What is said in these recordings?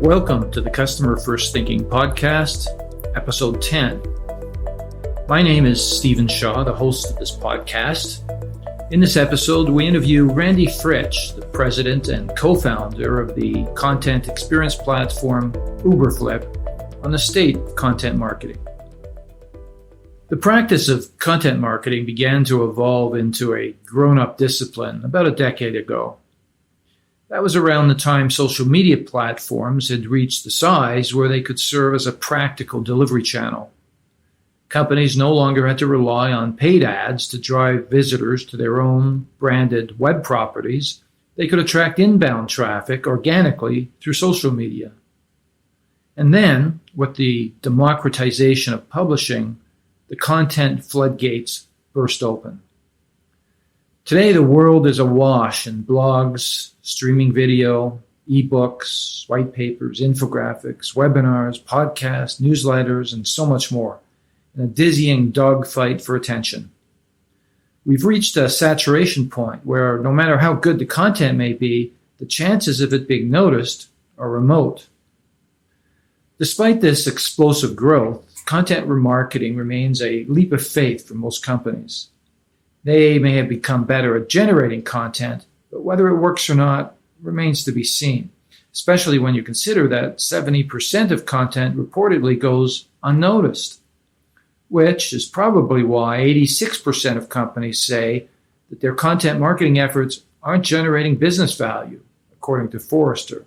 Welcome to the Customer First Thinking Podcast, Episode 10. My name is Stephen Shaw, the host of this podcast. In this episode, we interview Randy Frisch, the president and co-founder of the content experience platform Uberflip, on the state of content marketing. The practice of content marketing began to evolve into a grown-up discipline about a decade ago. That was around the time social media platforms had reached the size where they could serve as a practical delivery channel. Companies no longer had to rely on paid ads to drive visitors to their own branded web properties. They could attract inbound traffic organically through social media. And then, with the democratization of publishing, the content floodgates burst open. Today, the world is awash in blogs, streaming video, ebooks, white papers, infographics, webinars, podcasts, newsletters, and so much more, in a dizzying dogfight for attention. We've reached a saturation point where no matter how good the content may be, the chances of it being noticed are remote. Despite this explosive growth, content remarketing remains a leap of faith for most companies. They may have become better at generating content, but whether it works or not remains to be seen, especially when you consider that 70% of content reportedly goes unnoticed, which is probably why 86% of companies say that their content marketing efforts aren't generating business value, according to Forrester.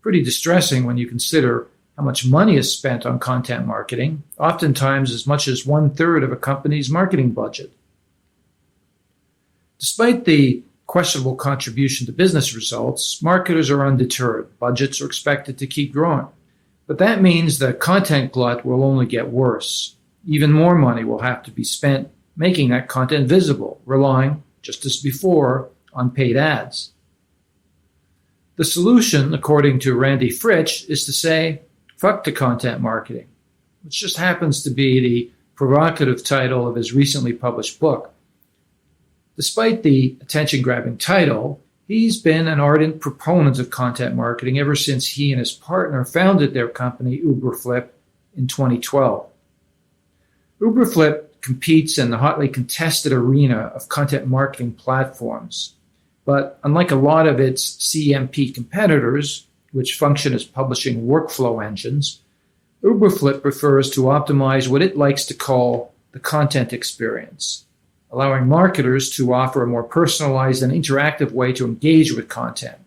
Pretty distressing when you consider how much money is spent on content marketing, oftentimes as much as 1/3 of a company's marketing budget. Despite the questionable contribution to business results, marketers are undeterred. Budgets are expected to keep growing. But that means the content glut will only get worse. Even more money will have to be spent making that content visible, relying, just as before, on paid ads. The solution, according to Randy Frisch, is to say, fuck the content marketing, which just happens to be the provocative title of his recently published book. Despite the attention-grabbing title, he's been an ardent proponent of content marketing ever since he and his partner founded their company, Uberflip, in 2012. Uberflip competes in the hotly contested arena of content marketing platforms. But unlike a lot of its CMP competitors, which function as publishing workflow engines, Uberflip prefers to optimize what it likes to call the content experience, allowing marketers to offer a more personalized and interactive way to engage with content.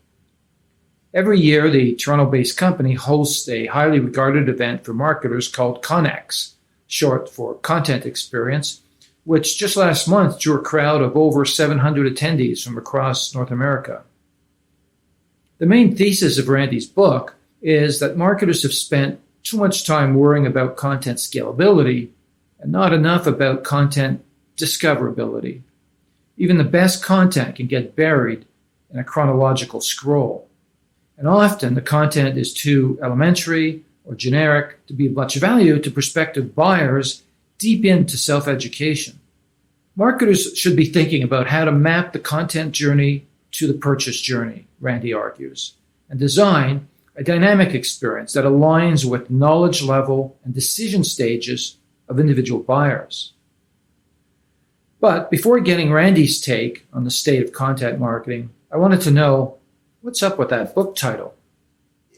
Every year, the Toronto-based company hosts a highly regarded event for marketers called ConX, short for Content Experience, which just last month drew a crowd of over 700 attendees from across North America. The main thesis of Randy's book is that marketers have spent too much time worrying about content scalability and not enough about content discoverability. Even the best content can get buried in a chronological scroll. And often the content is too elementary or generic to be of much value to prospective buyers deep into self-education. Marketers should be thinking about how to map the content journey to the purchase journey, Randy argues, and design a dynamic experience that aligns with knowledge level and decision stages of individual buyers. But before getting Randy's take on the state of content marketing, I wanted to know, what's up with that book title?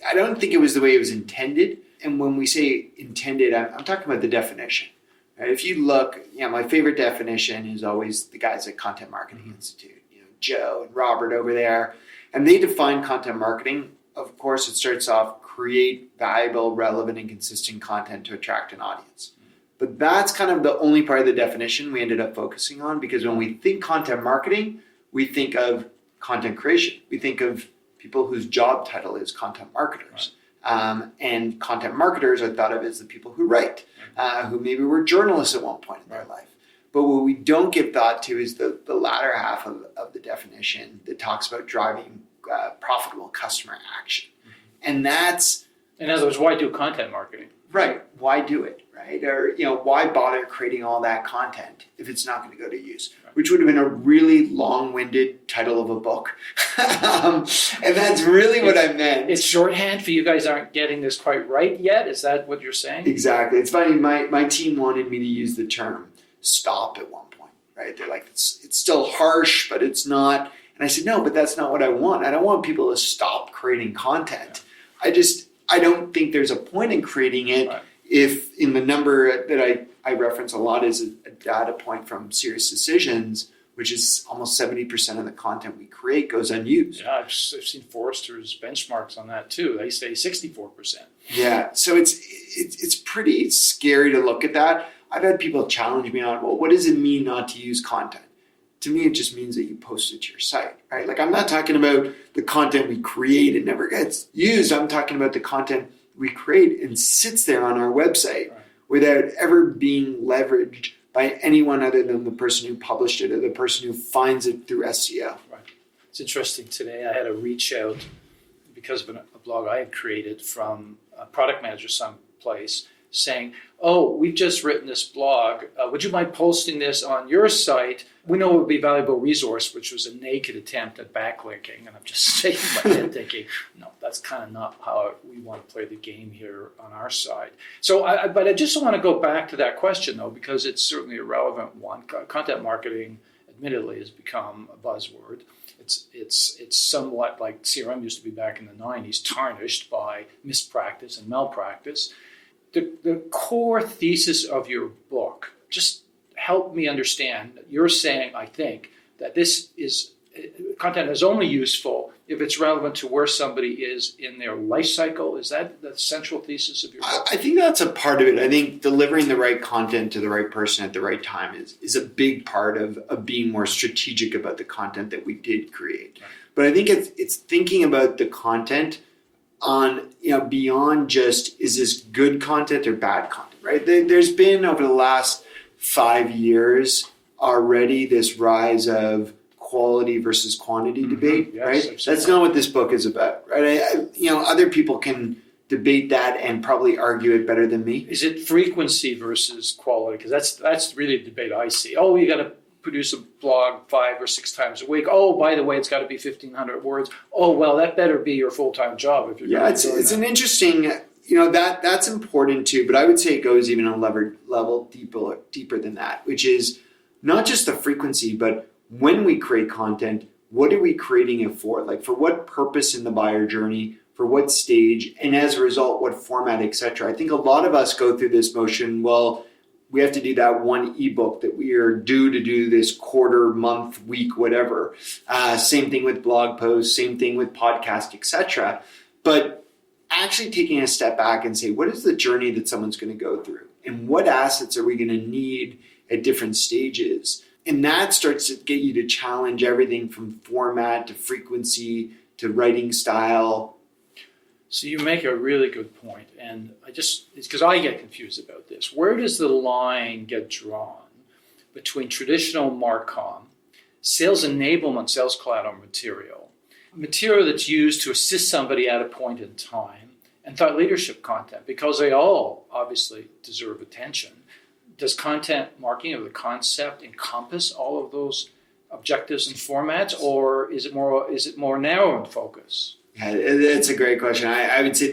I don't think it was the way it was intended. And when we say intended, I'm talking about the definition. Right? If you look, my favorite definition is always the guys at Content Marketing Institute, Joe and Robert over there. And they define content marketing. Of course, it starts off, create valuable, relevant, and consistent content to attract an audience. But that's kind of the only part of the definition we ended up focusing on, because when we think content marketing, we think of content creation. We think of people whose job title is content marketers. Right. And content marketers are thought of as the people who write, who maybe were journalists at one point in their life. But what we don't give thought to is the latter half of the definition that talks about driving profitable customer action. And that's... In other words, why do content marketing? Right. Why do it? Right. right? Or, why bother creating all that content if it's not going to go to use? Which would have been a really long-winded title of a book. And that's really what I meant. It's shorthand for you guys aren't getting this quite right yet? Is that what you're saying? Exactly. It's funny, my team wanted me to use the term stop at one point, right? They're like, it's still harsh, but it's not. And I said, no, but that's not what I want. I don't want people to stop creating content. I don't think there's a point in creating it if in the number that I reference a lot is a data point from Serious Decisions, which is almost 70% of the content we create goes unused. Yeah, I've seen Forrester's benchmarks on that too. They say 64%. Yeah, so it's pretty scary to look at that. I've had people challenge me on, well, what does it mean not to use content? To me, it just means that you post it to your site, right? Like, I'm not talking about the content we create and never gets used. I'm talking about the content we create and sits there on our website without ever being leveraged by anyone other than the person who published it or the person who finds it through SEO. Right. It's interesting. Today I had a reach out because of a blog I had created from a product manager someplace saying, oh, we've just written this blog. Would you mind posting this on your site? We know it would be a valuable resource, which was a naked attempt at backlinking. And I'm just shaking my head thinking, no, that's kind of not how we want to play the game here on our side. So, but I just want to go back to that question, though, because it's certainly a relevant one. Content marketing, admittedly, has become a buzzword. It's somewhat like CRM used to be back in the 90s, tarnished by mispractice and malpractice. The core thesis of your book, just help me understand. You're saying, I think, that this is content is only useful if it's relevant to where somebody is in their life cycle. Is that the central thesis of your book? I think that's a part of it. I think delivering the right content to the right person at the right time is a big part of being more strategic about the content that we did create. Right. But I think it's thinking about the content on, beyond just, is this good content or bad content, right? There's been over the last 5 years already this rise of quality versus quantity debate, yes, right? That's not what this book is about, right? Other people can debate that and probably argue it better than me. Is it frequency versus quality? Because that's really the debate I see. Oh, you got to produce a blog 5 or 6 times a week. Oh, by the way, it's got to be 1,500 words. Oh, well, that better be your full-time job if you're going to do it's an interesting, that's important too, but I would say it goes even a level deeper than that, which is not just the frequency, but when we create content, what are we creating it for? Like, for what purpose in the buyer journey, for what stage, and as a result, what format, etc. I think a lot of us go through this motion, well, we have to do that one ebook that we are due to do this quarter, month, week, whatever. Same thing with blog posts, same thing with podcast, etc. But actually taking a step back and say, what is the journey that someone's going to go through? And what assets are we going to need at different stages? And that starts to get you to challenge everything from format to frequency to writing style. So you make a really good point, and it's because I get confused about this. Where does the line get drawn between traditional Marcom, sales enablement, sales collateral material that's used to assist somebody at a point in time, and thought leadership content, because they all obviously deserve attention? Does content marketing or the concept encompass all of those objectives and formats, or is it more narrow in focus? Yeah, that's a great question. I would say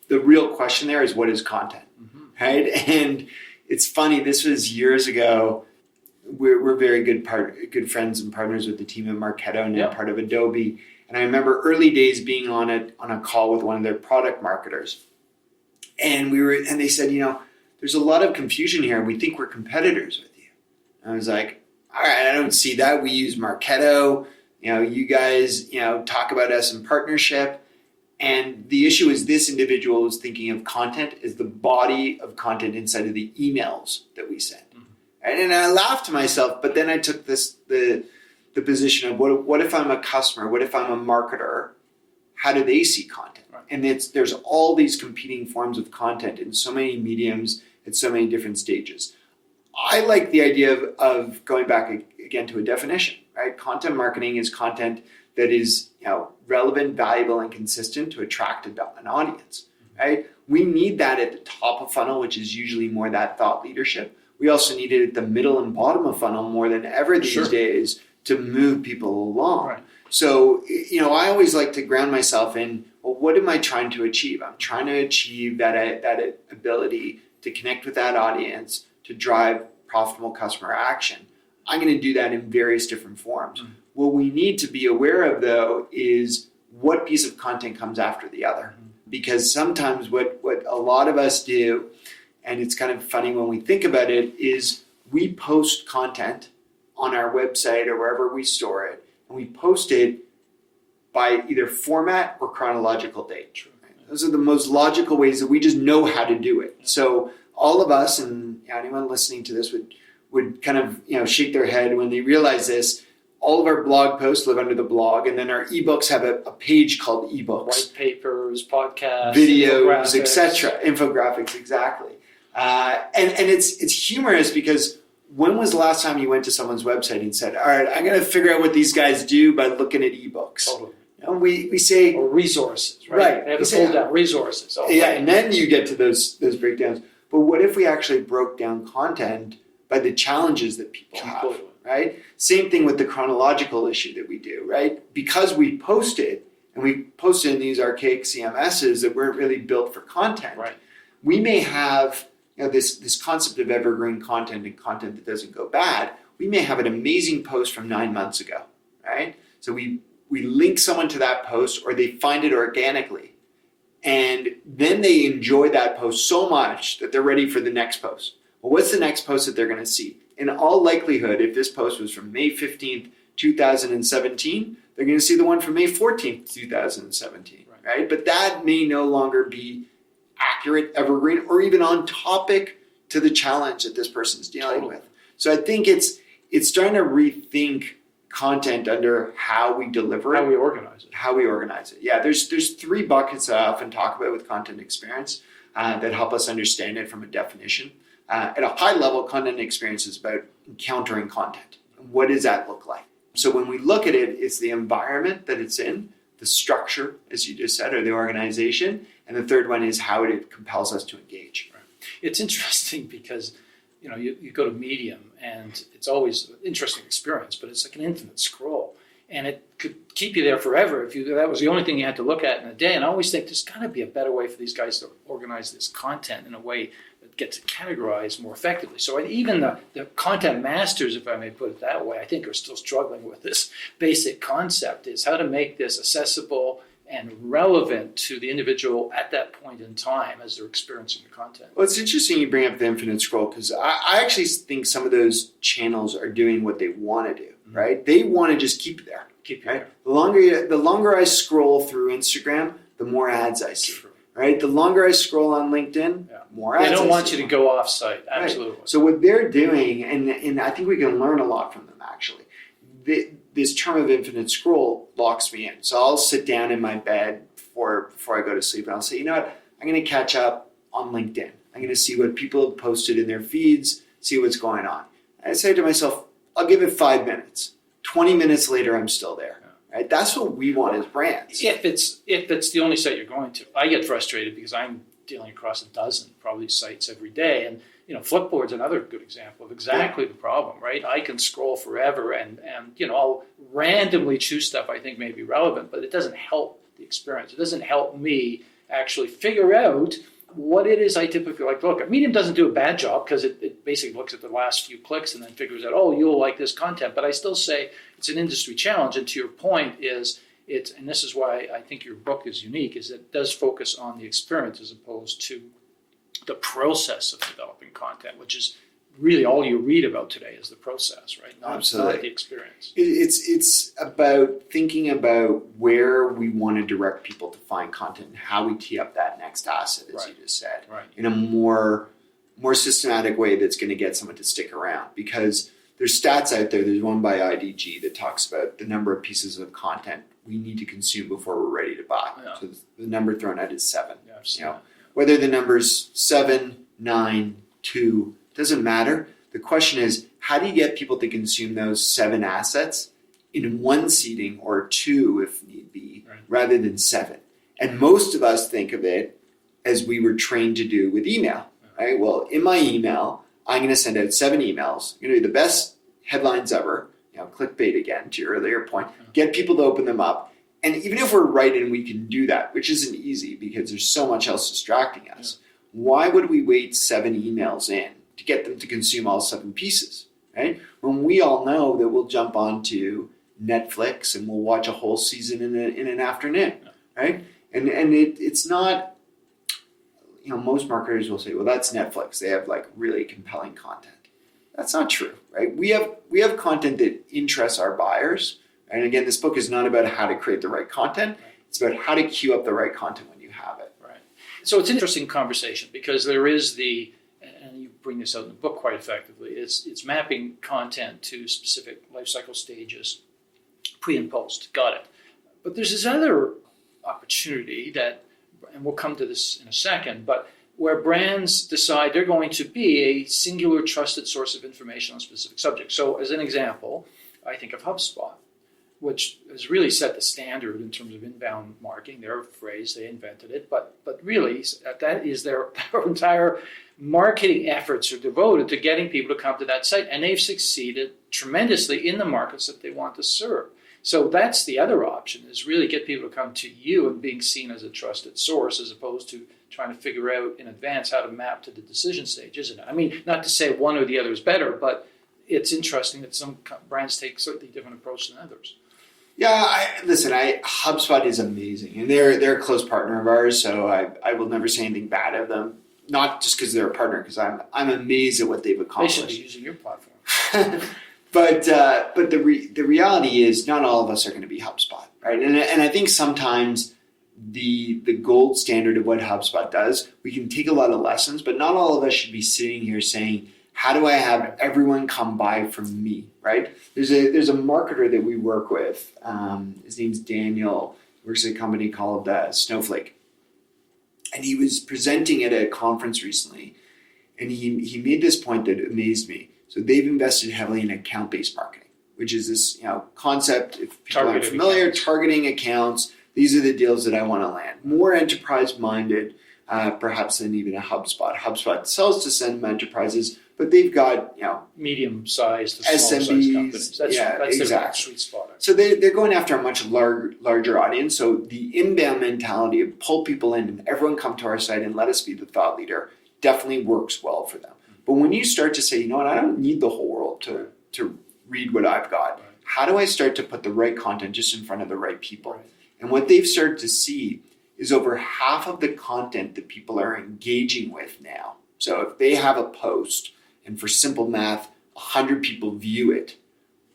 the real question there is, what is content, right? And it's funny, this was years ago. We're very good friends and partners with the team at Marketo, now part of Adobe. And I remember early days being on a call with one of their product marketers. And they said, there's a lot of confusion here. We think we're competitors with you. And I was like, all right, I don't see that. We use Marketo. You guys, talk about us in partnership. And the issue is this individual was thinking of content as the body of content inside of the emails that we send. And I laughed to myself, but then I took the position of what if I'm a customer? What if I'm a marketer? How do they see content? Right. And there's all these competing forms of content in so many mediums at so many different stages. I like the idea of going back again to a definition, right? Content marketing is content that is relevant, valuable, and consistent to attract an audience. right? We need that at the top of funnel, which is usually more that thought leadership. We also need it at the middle and bottom of funnel more than ever these days to move people along. Right. So, I always like to ground myself in, well, what am I trying to achieve? I'm trying to achieve that ability to connect with that audience, to drive profitable customer action. I'm going to do that in various different forms. Mm-hmm. What we need to be aware of, though, is what piece of content comes after the other. Mm-hmm. Because sometimes what a lot of us do, and it's kind of funny when we think about it, is we post content on our website or wherever we store it, and we post it by either format or chronological date. True. Right? Those are the most logical ways that we just know how to do it. So all of us, and anyone listening to this would kind of shake their head when they realize this. All of our blog posts live under the blog, and then our ebooks have a page called ebooks. White papers, podcasts, videos, etc. Infographics, exactly. And it's humorous because when was the last time you went to someone's website and said, all right, I'm going to figure out what these guys do by looking at ebooks? Totally. We say... Or resources, right? They have to pull down resources. And then you get to those breakdowns. But what if we actually broke down content by the challenges that people have, right? Same thing with the chronological issue that we do, right? Because we post it, and we post it in these archaic CMSs that weren't really built for content, right? We may have this concept of evergreen content and content that doesn't go bad. We may have an amazing post from 9 months ago, right? So we link someone to that post, or they find it organically. And then they enjoy that post so much that they're ready for the next post. Well, what's the next post that they're going to see? In all likelihood, if this post was from May 15th, 2017, they're going to see the one from May 14th, 2017, right? But that may no longer be accurate, evergreen, or even on topic to the challenge that this person's dealing with. So I think it's starting to rethink content under how we deliver it. How we organize it. Yeah, there's 3 buckets I often talk about with content experience that help us understand it from a definition. At a high level, content experience is about encountering content. What does that look like? So when we look at it, it's the environment that it's in, the structure, as you just said, or the organization, and the third one is how it compels us to engage. Right. It's interesting because you go to Medium, and it's always an interesting experience, but it's like an infinite scroll. And it could keep you there forever if that was the only thing you had to look at in a day. And I always think there's got to be a better way for these guys to organize this content in a way that gets it categorized more effectively. So even the content masters, if I may put it that way, I think are still struggling with this basic concept, is how to make this accessible and relevant to the individual at that point in time as they're experiencing the content. Well, it's interesting you bring up the infinite scroll, because I actually think some of those channels are doing what they want to do, right? They want to just keep it there. Right? The longer I scroll through Instagram, the more ads I see. True. Right? The longer I scroll on LinkedIn, more ads I see. They don't want you to go off-site. Absolutely. Right. So what they're doing, and I think we can learn a lot from them, actually. This term of infinite scroll locks me in. So I'll sit down in my bed before I go to sleep, and I'll say, you know what? I'm going to catch up on LinkedIn. I'm going to see what people have posted in their feeds, see what's going on. I say to myself, I'll give it 5 minutes. 20 minutes later, I'm still there. Right? That's what we want as brands. If it's the only site you're going to. I get frustrated because I'm dealing across a dozen probably sites every day, and Flipboard's another good example of exactly the problem, right? I can scroll forever and I'll randomly choose stuff I think may be relevant, but it doesn't help the experience. It doesn't help me actually figure out what it is I typically like. Look, Medium doesn't do a bad job because it basically looks at the last few clicks and then figures out, oh, you'll like this content. But I still say it's an industry challenge. And to your point and this is why I think your book is unique, is it does focus on the experience as opposed to the process of developing content, which is really all you read about today is the process, right? Not the experience. It's about thinking about where we want to direct people to find content and how we tee up that next asset, as you just said, in a more systematic way that's going to get someone to stick around. Because there's stats out there. There's one by IDG that talks about the number of pieces of content we need to consume before we're ready to buy. Yeah. So the number thrown out is 7. Yeah, whether the number's 7, 9, 2, doesn't matter. The question is, how do you get people to consume those 7 assets in 1 seating or 2 if need be, rather than 7? And most of us think of it as we were trained to do with email, right? Well, in my email, I'm going to send out 7 emails. You're going to do the best headlines ever, clickbait again, to your earlier point, get people to open them up. And even if we're right and we can do that, which isn't easy because there's so much else distracting us, why would we wait 7 emails in to get them to consume all 7 pieces, right? When we all know that we'll jump onto Netflix and we'll watch a whole season in an afternoon, right? And it's not, most marketers will say, well, that's Netflix. They have like really compelling content. That's not true, right? We have content that interests our buyers. And again, this book is not about how to create the right content. It's about how to queue up the right content when you have it. Right. So it's an interesting conversation because there is and you bring this out in the book quite effectively, it's mapping content to specific life cycle stages, pre and post. Got it. But there's this other opportunity that, and we'll come to this in a second, but where brands decide they're going to be a singular trusted source of information on specific subjects. So as an example, I think of HubSpot, which has really set the standard in terms of inbound marketing. Their phrase, they invented it, but really that is their entire marketing efforts are devoted to getting people to come to that site, and they've succeeded tremendously in the markets that they want to serve. So that's the other option, is really get people to come to you and being seen as a trusted source as opposed to trying to figure out in advance how to map to the decision stage, isn't it? I mean, not to say one or the other is better, but it's interesting that some brands take slightly different approach than others. Yeah, HubSpot is amazing, and they're a close partner of ours, so I will never say anything bad of them. Not just because they're a partner, because I'm amazed at what they've accomplished. They should be using your platform. But the reality is, not all of us are going to be HubSpot, right? And I think sometimes the gold standard of what HubSpot does, we can take a lot of lessons, but not all of us should be sitting here saying, how do I have everyone come buy from me, right? There's a marketer that we work with. His name's Daniel. He works at a company called Snowflake. And he was presenting at a conference recently, and he made this point that amazed me. So they've invested heavily in account-based marketing, which is this concept, if people aren't familiar, targeting accounts. These are the deals that I want to land. More enterprise-minded, perhaps than even a HubSpot. HubSpot sells to some enterprises, but they've got medium-sized to SMBs, small-sized companies. That's exactly. their sweet spot. So they're going after a much larger audience. So the inbound mentality of pull people in and everyone come to our site and let us be the thought leader definitely works well for them. But when you start to say, I don't need the whole world to read what I've got. Right. How do I start to put the right content just in front of the right people? Right. And what they've started to see is over half of the content that people are engaging with now. So if they have a post, and for simple math, 100 people view it,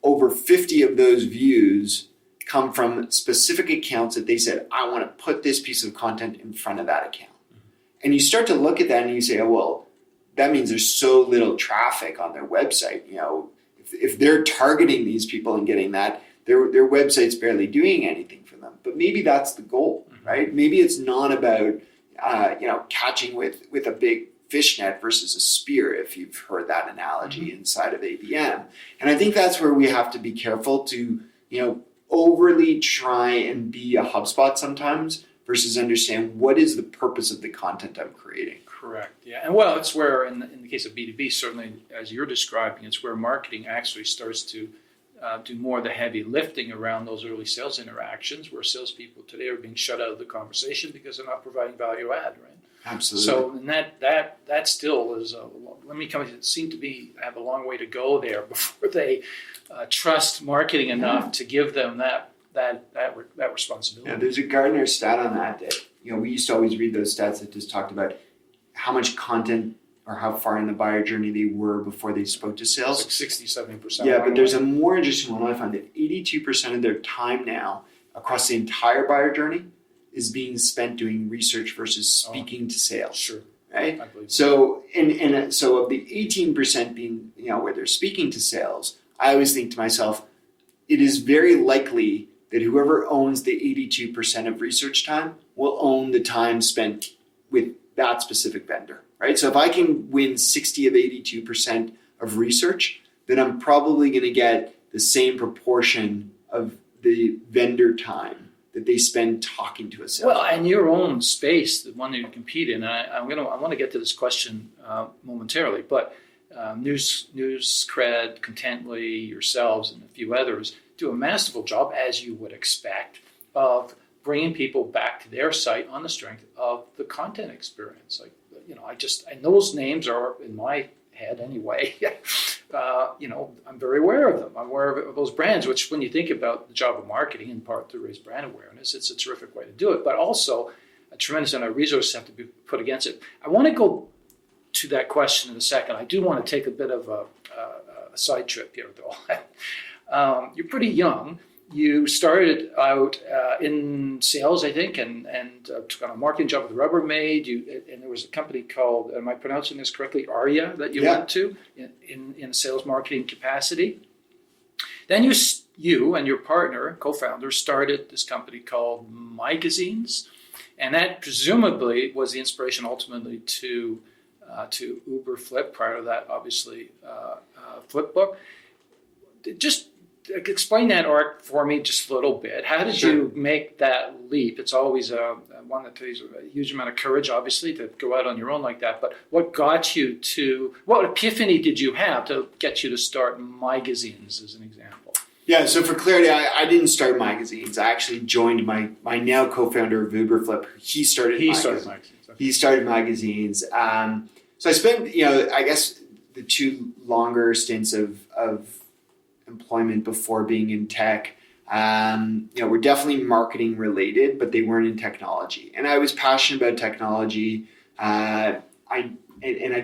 over 50 of those views come from specific accounts that they said, I want to put this piece of content in front of that account. Mm-hmm. And you start to look at that and you say, oh, well, that means there's so little traffic on their website. If they're targeting these people and getting that, their website's barely doing anything for them. But maybe that's the goal, right? Maybe it's not about catching with a big fishnet versus a spear, if you've heard that analogy inside of ABM. And I think that's where we have to be careful to overly try and be a HubSpot sometimes versus understand what is the purpose of the content I'm creating. Correct. Yeah. And well, it's where in the case of B2B, certainly as you're describing, it's where marketing actually starts to do more of the heavy lifting around those early sales interactions, where salespeople today are being shut out of the conversation because they're not providing value add, right? Absolutely. So and that still is seem to have a long way to go there before they trust marketing enough to give them that responsibility. Yeah, there's a Gartner stat on that we used to always read those stats that just talked about how much content or how far in the buyer journey they were before they spoke to sales. It's like 60-70%. Yeah, but there's a more interesting one I find that 82% of their time now across the entire buyer journey is being spent doing research versus speaking to sales. Sure. Right? I believe so of the 18% being, where they're speaking to sales, I always think to myself, it is very likely that whoever owns the 82% of research time will own the time spent with that specific vendor, right? So if I can win 60 of 82% of research, then I'm probably going to get the same proportion of the vendor time that they spend talking to a sales. Well, and your own space, the one that you compete in, I want to get to this question momentarily, but Newscred, Contently, yourselves, and a few others do a masterful job, as you would expect, of bringing people back to their site on the strength of the content experience. Like, and those names are in my head anyway. I'm very aware of them. I'm aware of those brands, which when you think about the job of marketing, in part to raise brand awareness, it's a terrific way to do it, but also a tremendous amount of resources have to be put against it. I want to go to that question in a second. I do want to take a bit of a side trip here, though. You're pretty young. You started out in sales, I think, and took on a marketing job with Rubbermaid. And there was a company called, am I pronouncing this correctly, Aria, that you went to in a sales marketing capacity. Then you and your partner, co-founder, started this company called Magazines, and that presumably was the inspiration ultimately to Uberflip. Prior to that, obviously, Flipbook. Just explain that arc for me just a little bit. How did you make that leap? It's always one that takes a huge amount of courage, obviously, to go out on your own like that. But what got you to, what epiphany did you have to get you to start Magazines, as an example? Yeah, so for clarity, I didn't start Magazines. I actually joined my now co-founder of Uberflip. He started Magazines. Okay. He started Magazines. So I spent, I guess the two longer stints of employment before being in tech, were definitely marketing related, but they weren't in technology. And I was passionate about technology. I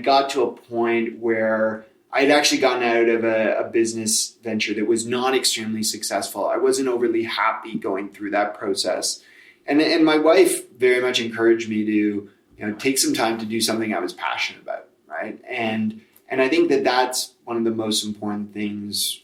got to a point where I had actually gotten out of a business venture that was not extremely successful. I wasn't overly happy going through that process. And my wife very much encouraged me to, take some time to do something I was passionate about, right? And I think that that's one of the most important things,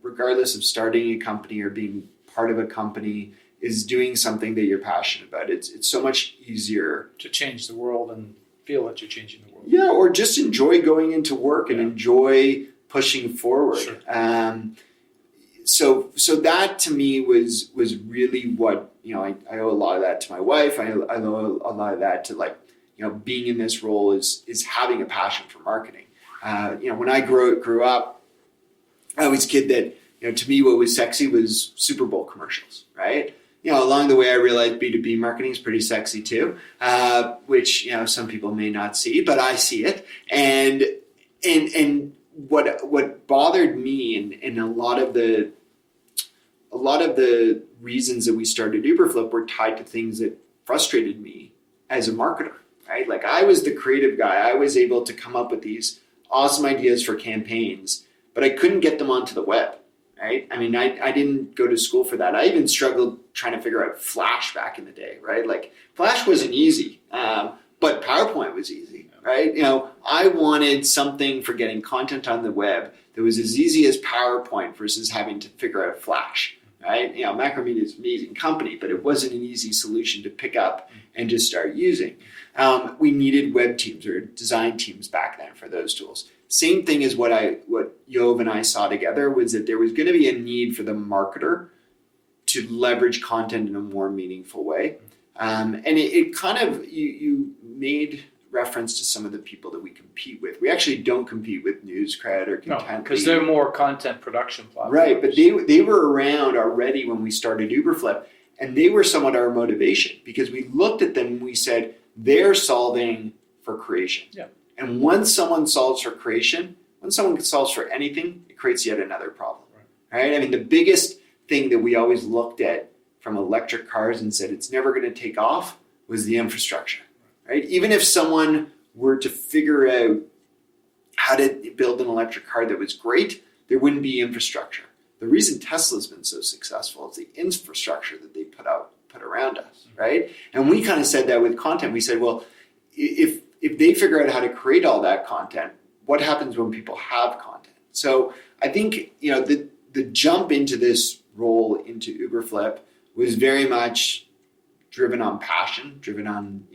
regardless of starting a company or being part of a company, is doing something that you're passionate about. It's so much easier to change the world and feel that you're changing the world. Yeah, or just enjoy going into work and enjoy pushing forward. Sure. So that to me was really what, I owe a lot of that to my wife. I owe a lot of that to being in this role is having a passion for marketing. When I grew up, I was a kid that, to me, what was sexy was Super Bowl commercials, right? Along the way, I realized B2B marketing is pretty sexy too, which, some people may not see, but I see it. And what bothered me and a lot of the reasons that we started Uberflip were tied to things that frustrated me as a marketer, right? Like, I was the creative guy. I was able to come up with these awesome ideas for campaigns, but I couldn't get them onto the web, right? I mean, I didn't go to school for that. I even struggled trying to figure out Flash back in the day, right? Like, Flash wasn't easy, but PowerPoint was easy, right? I wanted something for getting content on the web that was as easy as PowerPoint versus having to figure out Flash, right? Macromedia is an amazing company, but it wasn't an easy solution to pick up and just start using. We needed web teams or design teams back then for those tools. Same thing as what Yov and I saw together was that there was going to be a need for the marketer to leverage content in a more meaningful way. And it kind of, you made reference to some of the people that we compete with. We actually don't compete with Newscred or Contently. No, because they're more content production platforms. Right, but they were around already when we started Uberflip, and they were somewhat our motivation because we looked at them and we said, they're solving for creation. Yeah. And once someone solves for creation, when someone solves for anything, it creates yet another problem. Right? I mean, the biggest thing that we always looked at from electric cars and said it's never going to take off was the infrastructure. Right? Even if someone were to figure out how to build an electric car that was great, there wouldn't be infrastructure. The reason Tesla's been so successful is the infrastructure that they put around us, right? And we kind of said that with content. We said, well, if they figure out how to create all that content, what happens when people have content? So I think, the jump into this role into Uberflip was very much driven on passion, driven on,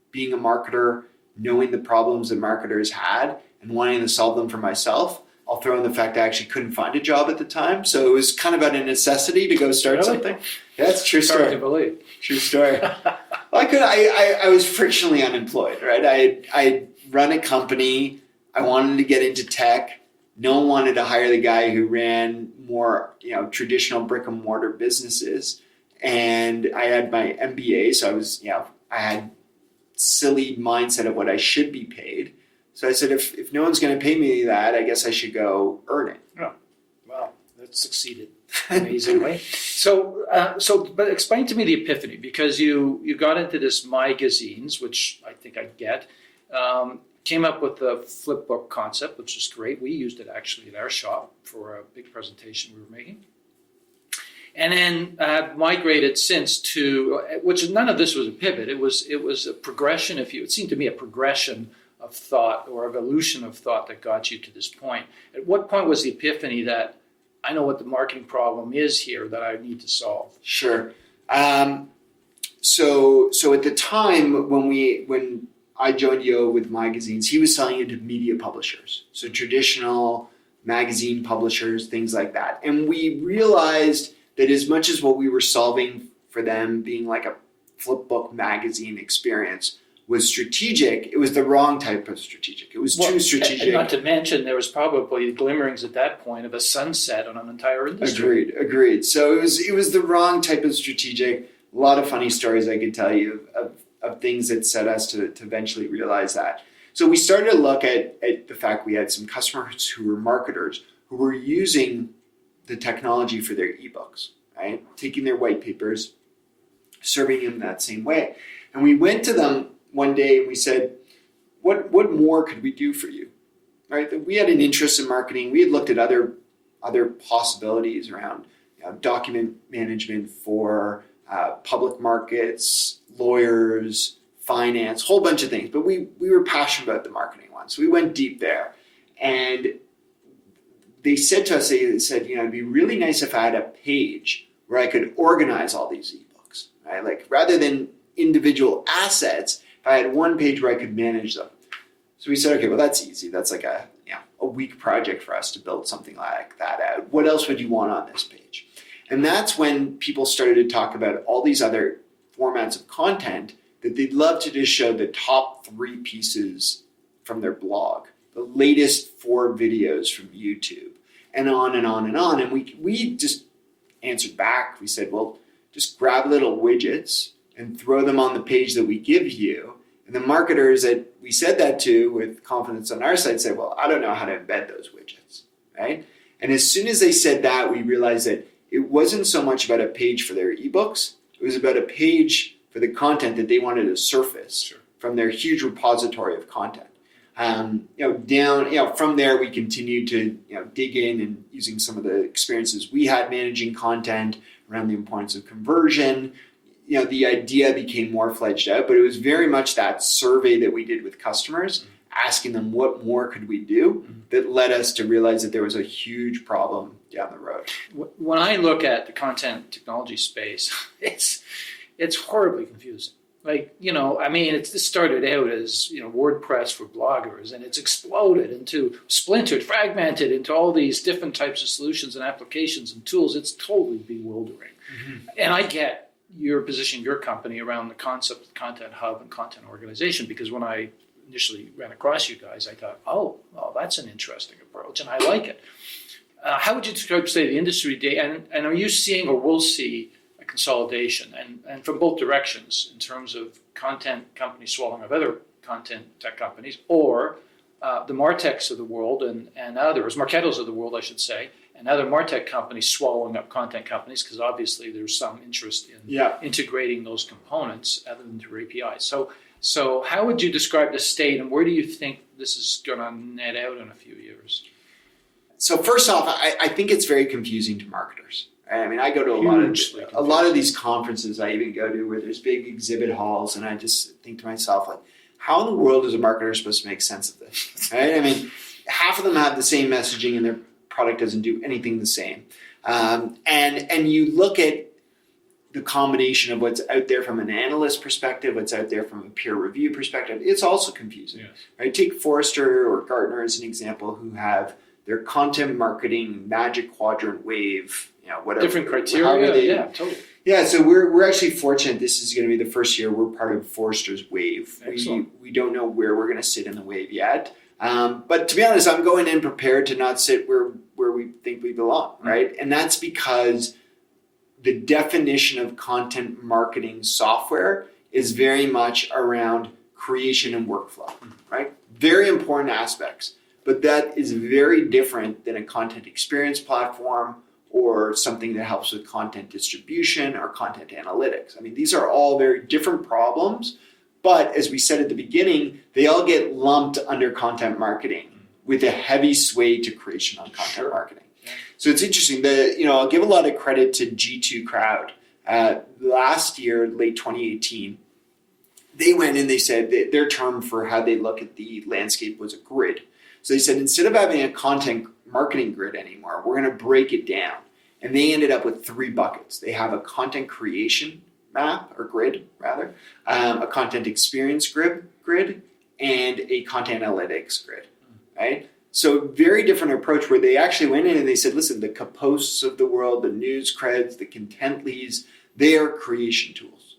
being a marketer, knowing the problems that marketers had and wanting to solve them for myself, I'll throw in the fact I actually couldn't find a job at the time. So it was kind of out of necessity to go start something. Yeah, that's a true story. Hard to believe. True story. I was frictionally unemployed, right? I run a company. I wanted to get into tech. No one wanted to hire the guy who ran more, traditional brick and mortar businesses. And I had my MBA, so I had silly mindset of what I should be paid. So I said, if no one's going to pay me that, I guess I should go earn it. Oh, wow, that succeeded amazingly. But explain to me the epiphany, because you got into this magazines, which I think I get, came up with the flip book concept, which is great. We used it actually in our shop for a big presentation we were making. And then migrated since to, which none of this was a pivot. It was a progression. It seemed to me a progression of thought or evolution of thought that got you to this point. At what point was the epiphany that I know what the marketing problem is here that I need to solve? Sure. So at the time when I joined Yo with magazines, he was selling it to media publishers. So traditional magazine publishers, things like that. And we realized that as much as what we were solving for them being like a flip book magazine experience was strategic, it was the wrong type of strategic. It was too strategic. And not to mention, there was probably glimmerings at that point of a sunset on an entire industry. Agreed. So it was the wrong type of strategic. A lot of funny stories I could tell you of things that set us to eventually realize that. So we started to look at the fact we had some customers who were marketers who were using the technology for their ebooks, right? Taking their white papers, serving them that same way. And we went to them one day and we said, what more could we do for you? Right? We had an interest in marketing. We had looked at other possibilities around document management for public markets, lawyers, finance, whole bunch of things. But we were passionate about the marketing one. So we went deep there. And they said to us, they said, it'd be really nice if I had a page where I could organize all these ebooks, right? Like rather than individual assets, if I had one page where I could manage them. So we said, okay, well, that's easy. That's like a week project for us to build something like that out. What else would you want on this page? And that's when people started to talk about all these other formats of content that they'd love to just show the top 3 pieces from their blog, the latest 4 videos from YouTube, and on and on and on. And we just answered back. We said, well, just grab little widgets and throw them on the page that we give you. And the marketers that we said that to with confidence on our side said, well, I don't know how to embed those widgets, right? And as soon as they said that, we realized that it wasn't so much about a page for their ebooks. It was about a page for the content that they wanted to surface from their huge repository of content. From there, we continued to dig in and using some of the experiences we had managing content around the importance of conversion. The idea became more fledged out, but it was very much that survey that we did with customers, asking them what more could we do that led us to realize that there was a huge problem down the road. When I look at the content technology space, it's horribly confusing. This started out as, WordPress for bloggers, and it's exploded into splintered, fragmented into all these different types of solutions and applications and tools. It's totally bewildering. Mm-hmm. And I get your position, your company around the concept of content hub and content organization, because when I initially ran across you guys, I thought, oh, well, that's an interesting approach, and I like it. How would you describe, say, the industry today? And are you seeing or will see a consolidation, and from both directions in terms of content companies swallowing up other content tech companies, or the MarTechs of the world and others, Marketos of the world, I should say, and other MarTech companies swallowing up content companies, because obviously there's some interest in integrating those components other than through APIs. So how would you describe the state, and where do you think this is going to net out in a few years? So first off, I think it's very confusing to marketers. I mean, I go to a lot of these conferences I even go to where there's big exhibit halls, and I just think to myself, like, how in the world is a marketer supposed to make sense of this? Right? I mean, half of them have the same messaging and their product doesn't do anything the same. And you look at the combination of what's out there from an analyst perspective, what's out there from a peer review perspective, it's also confusing. Yes. Right? Take Forrester or Gartner as an example, who have their content marketing magic quadrant wave, whatever. Different criteria, totally. Yeah, so we're actually fortunate. This is going to be the first year we're part of Forrester's wave. We don't know where we're going to sit in the wave yet. But to be honest, I'm going in prepared to not sit where we think we belong, right? And that's because the definition of content marketing software is very much around creation and workflow, right? Very important aspects, but that is very different than a content experience platform or something that helps with content distribution or content analytics. I mean, these are all very different problems, but as we said at the beginning, they all get lumped under content marketing with a heavy sway to creation on content marketing. So it's interesting that, I'll give a lot of credit to G2 Crowd. Last year, late 2018, they went and they said that their term for how they look at the landscape was a grid. So they said, instead of having a content marketing grid anymore, we're going to break it down. And they ended up with 3 buckets. They have a content creation map, or grid rather, a content experience grid, and a content analytics grid, right? So very different approach where they actually went in and they said, listen, the Kaposts of the world, the news creds, the Contently's, they are creation tools.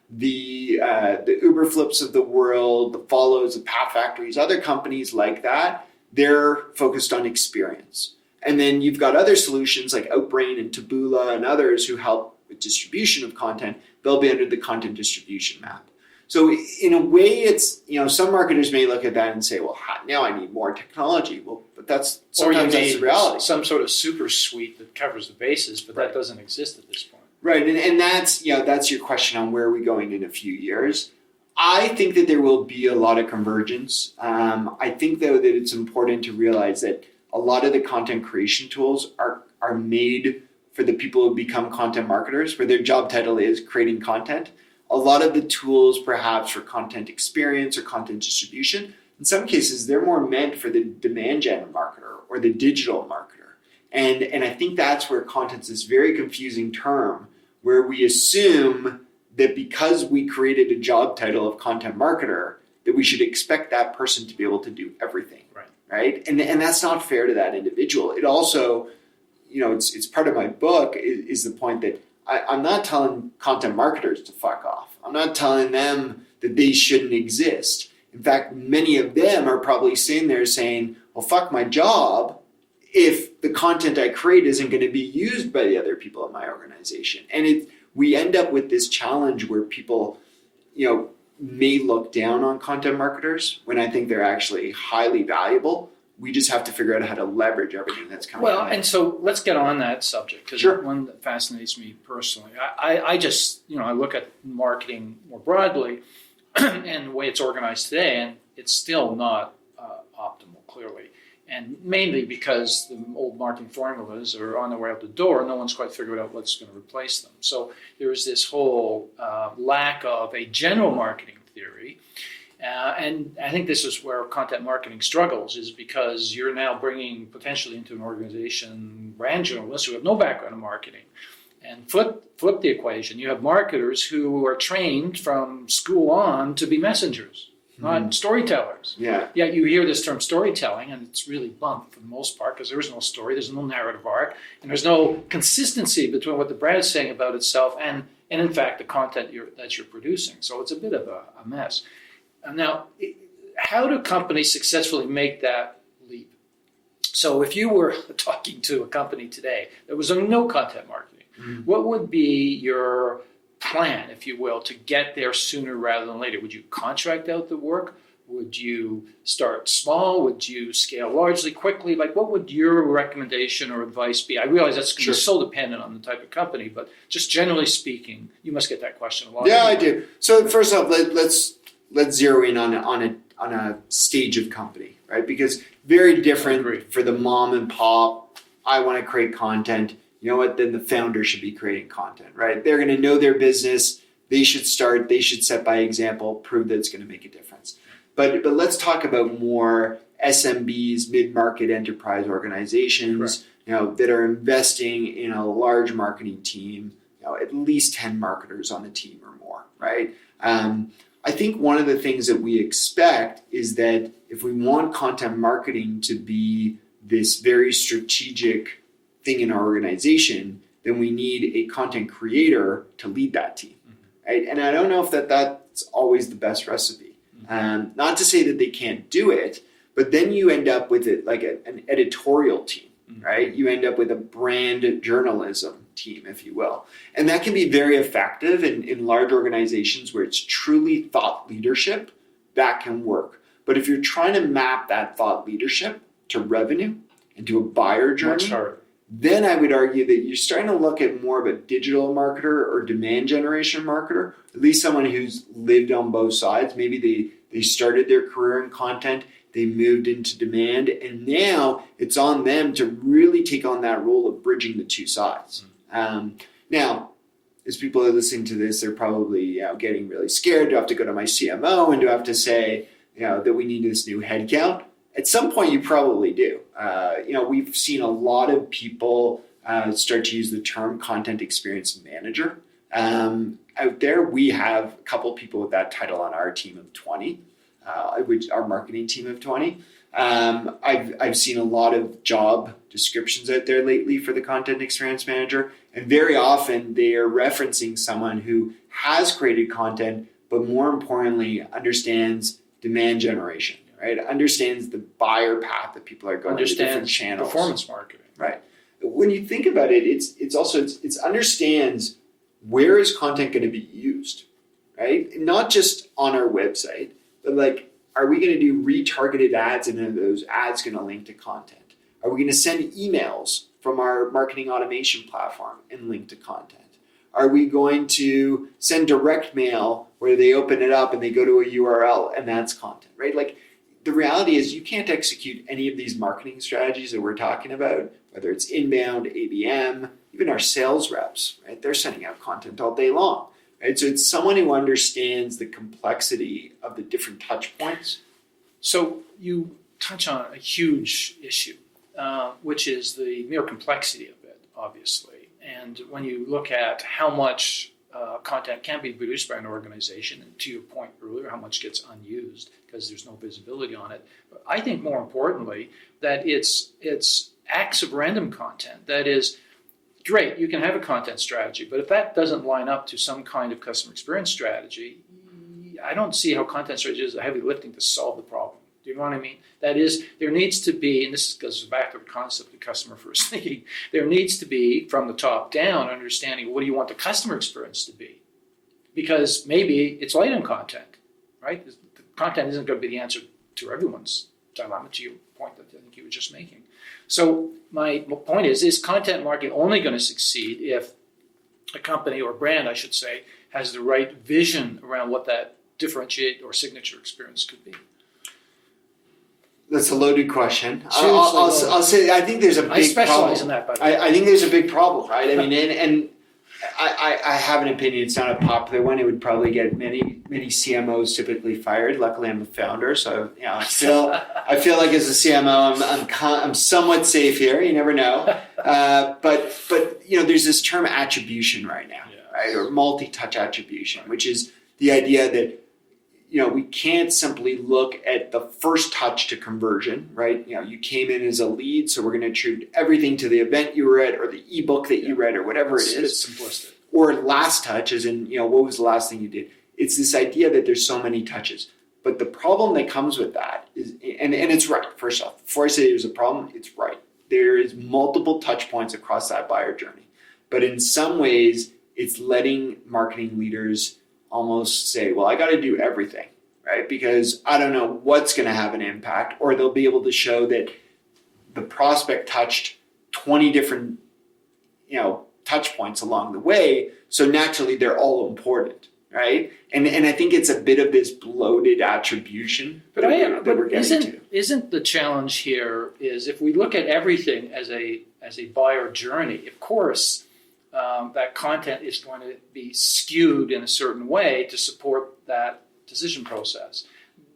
The Uberflips of the world, the Follows, the Path Factories, other companies like that, they're focused on experience. And then you've got other solutions like Outbrain and Taboola and others who help with distribution of content. They'll be under the content distribution map. So in a way, it's, some marketers may look at that and say, well, now I need more technology. Well, but that's sometimes that's the reality. Some sort of super suite that covers the bases, but that doesn't exist at this point. Right, and that's that's your question on where are we going in a few years. I think that there will be a lot of convergence. I think, though, that it's important to realize that a lot of the content creation tools are made for the people who become content marketers, where their job title is creating content. A lot of the tools, perhaps for content experience or content distribution, in some cases, they're more meant for the demand gen marketer or the digital marketer. And I think that's where content's this very confusing term, where we assume that because we created a job title of content marketer, that we should expect that person to be able to do everything, right? And that's not fair to that individual. It also, it's part of my book is the point that I'm not telling content marketers to fuck off. I'm not telling them that they shouldn't exist. In fact, many of them are probably sitting there saying, well, fuck my job if the content I create isn't going to be used by the other people in my organization. And we end up with this challenge where people, may look down on content marketers when I think they're actually highly valuable. We just have to figure out how to leverage everything that's coming. Well, and so let's get on that subject, because one that fascinates me personally. I just, I look at marketing more broadly and the way it's organized today, and it's still not optimal, clearly. And mainly because the old marketing formulas are on their way out the door. No one's quite figured out what's going to replace them. So there is this whole lack of a general marketing theory. And I think this is where content marketing struggles, is because you're now bringing potentially into an organization brand journalists who have no background in marketing. And flip the equation. You have marketers who are trained from school on to be messengers, not storytellers. Yeah. Yet you hear this term storytelling, and it's really blunt for the most part, because there is no story, there's no narrative arc, and there's no consistency between what the brand is saying about itself and in fact the content that you're producing. So it's a bit of a mess. Now, how do companies successfully make that leap? So if you were talking to a company today that was doing no content marketing, what would be your plan, if you will, to get there sooner rather than later? Would you contract out the work? Would you start small? Would you scale largely, quickly? Like, what would your recommendation or advice be? I realize that's going to be so dependent on the type of company, but just generally speaking, you must get that question a lot. Yeah, I do. So first off, let's zero in on a stage of company, right? Because very different for the mom and pop. I want to create content. You know what? Then the founder should be creating content, right? They're going to know their business. They should start. They should set by example. Prove that it's going to make a difference. But let's talk about more SMBs, mid-market enterprise organizations, that are investing in a large marketing team. At least 10 marketers on the team or more, right? I think one of the things that we expect is that if we want content marketing to be this very strategic thing in our organization, then we need a content creator to lead that team, right? And I don't know if that's always the best recipe. Not to say that they can't do it, but then you end up with it like an editorial team, right? You end up with a brand journalism team, if you will. And that can be very effective in large organizations where it's truly thought leadership. That can work. But if you're trying to map that thought leadership to revenue and to a buyer journey, then I would argue that you're starting to look at more of a digital marketer or demand generation marketer, at least someone who's lived on both sides. Maybe they started their career in content, they moved into demand, and now it's on them to really take on that role of bridging the two sides. Now, as people are listening to this, they're probably getting really scared. Do I have to go to my CMO and do I have to say that we need this new headcount? At some point, you probably do. We've seen a lot of people start to use the term content experience manager. Out there, we have a couple people with that title on our team of 20, which our marketing team of 20. I've seen a lot of job descriptions out there lately for the content experience manager, and very often they are referencing someone who has created content, but more importantly, understands demand generation, right? Understands the buyer path that people are going to different channels. Performance marketing. Right. When you think about it, it's understands where is content going to be used, right? Not just on our website, but like, are we going to do retargeted ads and are those ads going to link to content? Are we going to send emails from our marketing automation platform and link to content? Are we going to send direct mail where they open it up and they go to a URL and that's content, right? Like the reality is you can't execute any of these marketing strategies that we're talking about, whether it's inbound, ABM, even our sales reps, right? They're sending out content all day long. Right? So it's someone who understands the complexity of the different touch points. So you touch on a huge issue, which is the mere complexity of it, obviously. And when you look at how much content can be produced by an organization, and to your point earlier, how much gets unused because there's no visibility on it. But I think more importantly, that it's acts of random content. That is, great, you can have a content strategy, but if that doesn't line up to some kind of customer experience strategy, I don't see how content strategy is heavy lifting to solve the problem. Do you know what I mean? That is, there needs to be, and this goes back to the concept of customer first thinking, there needs to be, from the top down, understanding what do you want the customer experience to be? Because maybe it's light on content, right? The content isn't going to be the answer to everyone's dilemma, to your point that I think you were just making. So my point is content marketing only going to succeed if a company or brand, I should say, has the right vision around what that differentiate or signature experience could be? That's a loaded question. I'll say I think there's a big problem. I specialize in that, by the way. I think there's a big problem, right? I mean, and I have an opinion. It's not a popular one. It would probably get many CMOs typically fired. Luckily, I'm a founder, so I feel like as a CMO, I'm somewhat safe here. You never know, but there's this term attribution right now, right? Or multi-touch attribution, which is the idea that we can't simply look at the first touch to conversion, right? You came in as a lead, so we're going to attribute everything to the event you were at or the ebook that you read or whatever it is. It's simplistic. Or last touch, as in, what was the last thing you did? It's this idea that there's so many touches. But the problem that comes with that is, and it's right, first off, before I say there's a problem, it's right. There is multiple touch points across that buyer journey. But in some ways, it's letting marketing leaders almost say, well, I got to do everything, right? Because I don't know what's going to have an impact, or they'll be able to show that the prospect touched 20 different, touch points along the way. So naturally, they're all important, right? And I think it's a bit of this bloated attribution that we're getting to. Isn't the challenge here is if we look at everything as a buyer journey, of course, that content is going to be skewed in a certain way to support that decision process.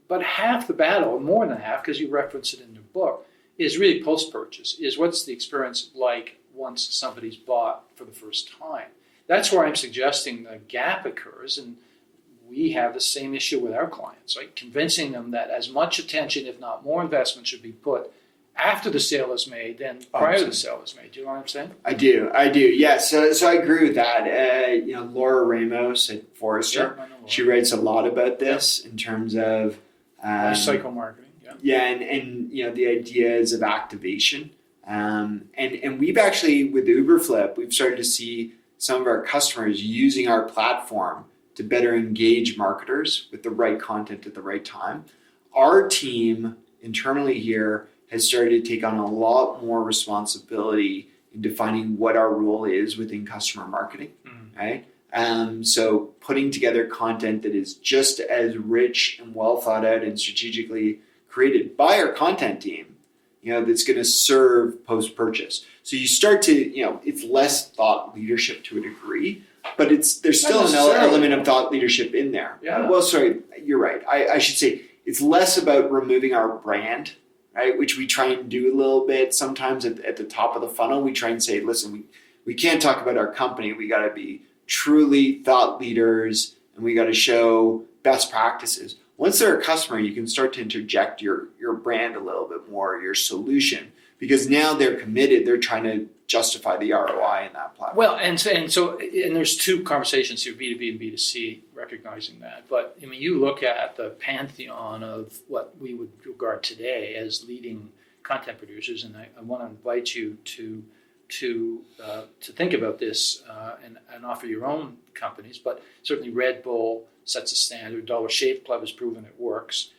But half the battle, more than half, because you reference it in your book, is really post-purchase, is what's the experience like once somebody's bought for the first time. That's where I'm suggesting the gap occurs, and we have the same issue with our clients, right? Convincing them that as much attention, if not more investment, should be put after the sale is made than prior to the sale is made. Do you know what I'm saying? I do. Yeah. So I agree with that. Laura Ramos at Forrester, Yeah, I know Laura. she writes a lot about this in terms of Life cycle marketing. Yeah. yeah, and the ideas of activation. And we've actually, with Uberflip, we've started to see some of our customers using our platform to better engage marketers with the right content at the right time. Our team internally here has started to take on a lot more responsibility in defining what our role is within customer marketing, right? So putting together content that is just as rich and well thought out and strategically created by our content team, that's going to serve post-purchase. So you start to, it's less thought leadership to a degree, but there's still an element of thought leadership in there. Yeah. Well, sorry, you're right. I should say it's less about removing our brand, right? Which we try and do a little bit. Sometimes at the top of the funnel, we try and say, listen, we can't talk about our company. We got to be truly thought leaders, and we got to show best practices. Once they're a customer, you can start to interject your brand a little bit more, your solution, because now they're committed. They're trying to justify the ROI in that platform. Well, and there's two conversations here, B2B and B2C, recognizing that. But I mean, you look at the pantheon of what we would regard today as leading content producers, and I want to invite you to think about this and offer your own companies. But certainly Red Bull sets a standard. Dollar Shave Club has proven it works.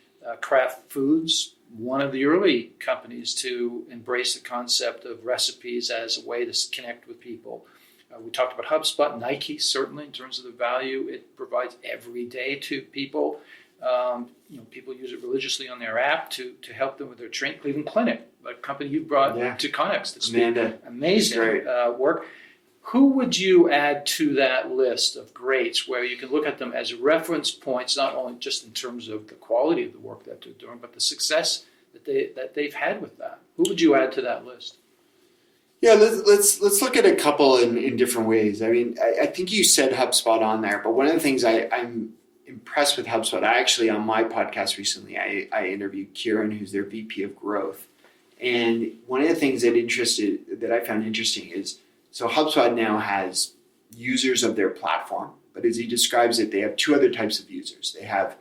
Kraft Foods, one of the early companies to embrace the concept of recipes as a way to connect with people. We talked about HubSpot, Nike, certainly in terms of the value it provides every day to people. People use it religiously on their app to help them with their training. Cleveland Clinic, a company you brought to Connex. That's amazing work. Who would you add to that list of greats where you can look at them as reference points, not only just in terms of the quality of the work that they're doing, but the success that they've had with that? Who would you add to that list? Yeah, let's look at a couple in different ways. I mean, I think you said HubSpot on there, but one of the things I'm impressed with HubSpot, I actually, on my podcast recently, I interviewed Kieran, who's their VP of growth. And one of the things that I found interesting is, so HubSpot now has users of their platform, but as he describes it, they have two other types of users. They have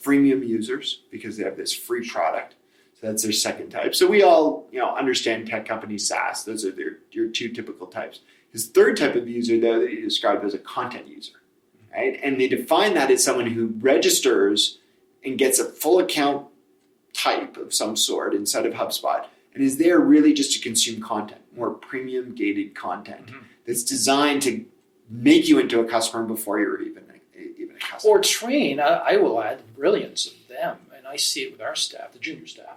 freemium users because they have this free product. So that's their second type. So we all, understand tech companies, SaaS. Those are your two typical types. His third type of user, though, that he described as a content user, right? And they define that as someone who registers and gets a full account type of some sort inside of HubSpot and is there really just to consume content, more premium gated content that's designed to make you into a customer before you're even a customer. Or train, I will add the brilliance of them, and I see it with our staff, the junior staff,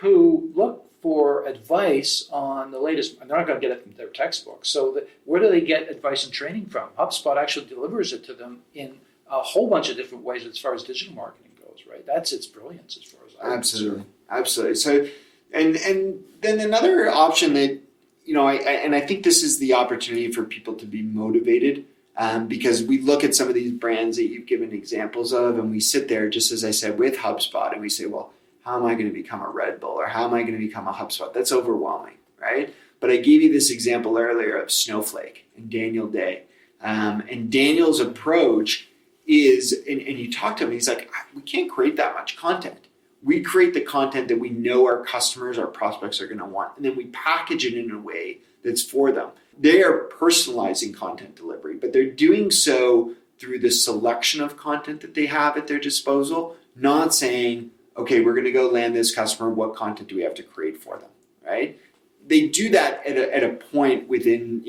who look for advice on the latest, and they're not going to get it from their textbooks. So where do they get advice and training from? HubSpot actually delivers it to them in a whole bunch of different ways as far as digital marketing goes, right? That's its brilliance as far as I'm concerned. Absolutely. So, and then another option that, I think this is the opportunity for people to be motivated because we look at some of these brands that you've given examples of, and we sit there, just as I said, with HubSpot, and we say, well, how am I going to become a Red Bull, or how am I going to become a HubSpot? That's overwhelming, right? But I gave you this example earlier of Snowflake and Daniel Day. And Daniel's approach is, and you talk to him, he's like, we can't create that much content. We create the content that we know our customers, our prospects are going to want, and then we package it in a way that's for them. They are personalizing content delivery, but they're doing so through the selection of content that they have at their disposal, not saying, okay, we're going to go land this customer. What content do we have to create for them, right? They do that at a point within,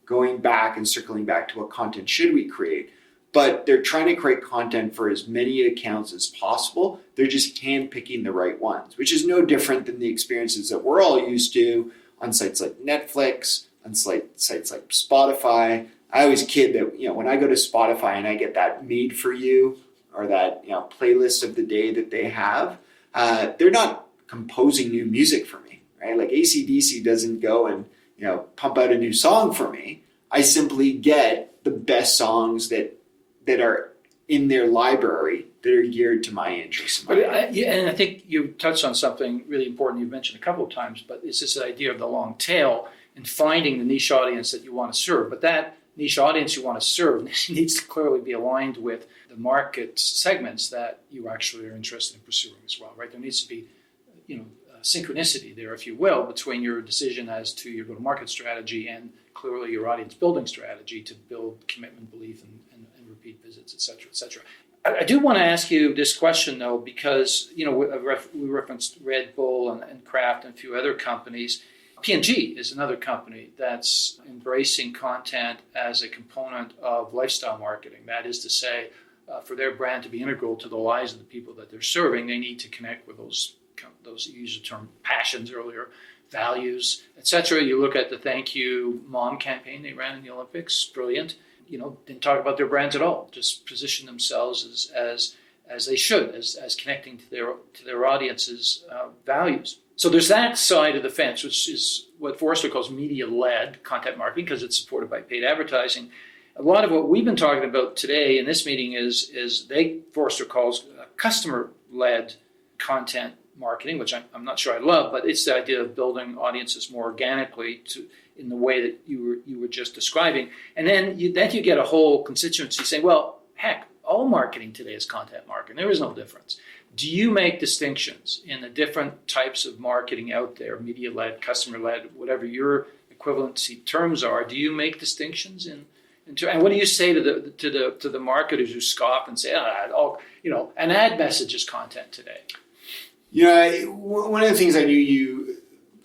going back and circling back to what content should we create. But they're trying to create content for as many accounts as possible. They're just handpicking the right ones, which is no different than the experiences that we're all used to on sites like Netflix, on sites like Spotify. I always kid that, when I go to Spotify and I get that made for you or that, playlist of the day that they have, they're not composing new music for me, right? Like AC/DC doesn't go and, pump out a new song for me. I simply get the best songs that are in their library that are geared to my interests. And I think you touched on something really important you've mentioned a couple of times, but it's this idea of the long tail and finding the niche audience that you want to serve. But that niche audience you want to serve needs to clearly be aligned with the market segments that you actually are interested in pursuing as well, right? There needs to be, synchronicity there, if you will, between your decision as to your go-to-market strategy and clearly your audience building strategy to build commitment, belief, and repeat visits, et cetera, et cetera. I do want to ask you this question, though, because, we referenced Red Bull and Kraft and a few other companies. P&G is another company that's embracing content as a component of lifestyle marketing. That is to say, for their brand to be integral to the lives of the people that they're serving, they need to connect with those you used the term passions earlier, values, etc. You look at the Thank You Mom campaign they ran in the Olympics, brilliant. Didn't talk about their brands at all, just position themselves as they should, as connecting to their audience's values. So there's that side of the fence, which is what Forrester calls media-led content marketing, because it's supported by paid advertising. A lot of what we've been talking about today in this meeting is Forrester calls customer-led content marketing, which I'm not sure I love, but it's the idea of building audiences more organically in the way that you were just describing. And then you get a whole constituency saying, well, heck, all marketing today is content marketing. There is no difference. Do you make distinctions in the different types of marketing out there, media-led, customer-led, whatever your equivalency terms are? Do you make distinctions and what do you say to the marketers who scoff and say, an ad message is content today? One of the things I knew